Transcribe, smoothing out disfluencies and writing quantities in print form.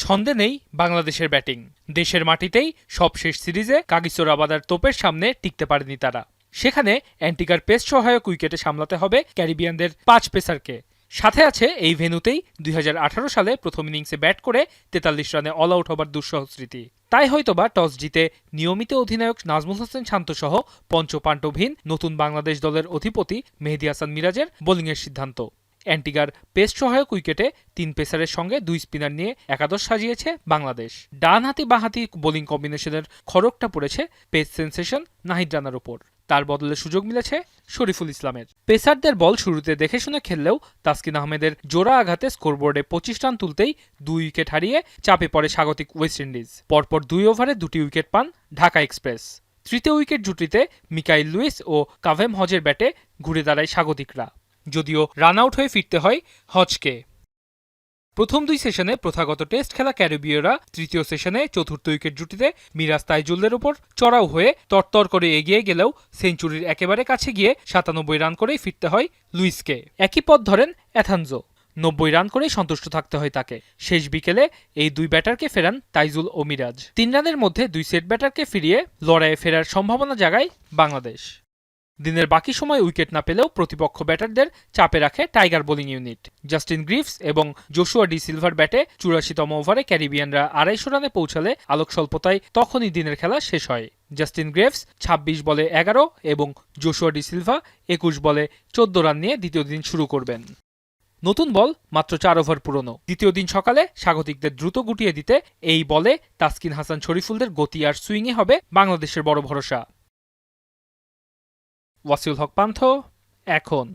ছন্দে নেই বাংলাদেশের ব্যাটিং। দেশের মাটিতেই সবশেষ সিরিজে কাগিসো-রাবাদার তোপের সামনে টিকতে পারেনি তারা। সেখানে অ্যান্টিগার পেস সহায়ক উইকেটে সামলাতে হবে ক্যারিবিয়ানদের ৫ পেসারকে। সাথে আছে এই ভেন্যুতেই ২০১৮ সালে প্রথম ইনিংসে ব্যাট করে ৪৩ রানে অল আউট হবার দুঃসহ স্মৃতি। তাই হয়তোবা টস জিতে নিয়মিত অধিনায়ক নাজমুল হোসেন শান্তসহ পঞ্চপাণ্ডবহীন নতুন বাংলাদেশ দলের অধিপতি মেহেদী হাসান মিরাজের বোলিংয়ের সিদ্ধান্ত। অ্যান্টিগার পেস সহায়ক উইকেটে ৩ পেসারের সঙ্গে ২ স্পিনার নিয়ে একাদশ সাজিয়েছে বাংলাদেশ। ডানহাতি বাঁহাতি বোলিং কম্বিনেশনের খড়গটা পড়েছে পেস সেন্সেশন নাহিদ রানার ওপর। তার বদলে সুযোগ মিলেছে শরীফুল ইসলামের। পেসারদের বল শুরুতে দেখে শুনে খেললেও তাসকিন আহমেদের জোড়া আঘাতে স্কোরবোর্ডে ২৫ রান তুলতেই ২ উইকেট হারিয়ে চাপে পড়ে স্বাগতিক ওয়েস্ট ইন্ডিজ। পরপর ২ ওভারে ২টি উইকেট পান ঢাকা এক্সপ্রেস। তৃতীয় উইকেট জুটিতে মিকাইল লুইস ও কাভেম হজের ব্যাটে ঘুরে দাঁড়ায় স্বাগতিকরা, যদিও রান আউট হয়ে ফিরতে হয় হজকে। প্রথম ২ সেশনে প্রথাগত টেস্ট খেলা ক্যারিবীয়রা তৃতীয় সেশনে চতুর্থ উইকেট জুটিতে মিরাজ তাইজুলের ওপর চড়াও হয়ে তরতর করে এগিয়ে গেলেও সেঞ্চুরির একেবারে কাছে গিয়ে ৯৭ রান করেই ফিরতে হয় লুইসকে। একই পথ ধরেন অ্যাথানজো। ৯০ রান করেই সন্তুষ্ট থাকতে হয় তাকে। শেষ বিকেলে এই ২ ব্যাটারকে ফেরান তাইজুল ও মিরাজ। ৩ রানের মধ্যে ২ সেট ব্যাটারকে ফিরিয়ে লড়াইয়ে ফেরার সম্ভাবনা জাগায় বাংলাদেশ। দিনের বাকি সময় উইকেট না পেলেও প্রতিপক্ষ ব্যাটারদের চাপে রাখে tiger bowling unit. Justin Greaves এবং জোশুয়া ডি সিলভার ব্যাটে ৮৪তম ওভারে ক্যারিবিয়ানরা ২৫০ রানে পৌঁছালে আলোক স্বল্পতায় তখনই দিনের খেলা শেষ হয়। জাস্টিন গ্রিভস ২৬ বলে ১১ এবং জোশুয়া ডি সিলভা ২১ বলে ১৪ রান নিয়ে দ্বিতীয় দিন শুরু করবেন। নতুন বল মাত্র ৪ ওভার পুরনো। দ্বিতীয় দিন সকালে স্বাগতিকদের দ্রুত গুটিয়ে দিতে এই বলে তাসকিন হাসান শরীফুলদের গতি আর সুইংয়ে হবে বাংলাদেশের বড় ভরসা। ওয়াসিউল হক পান্থ, এখন।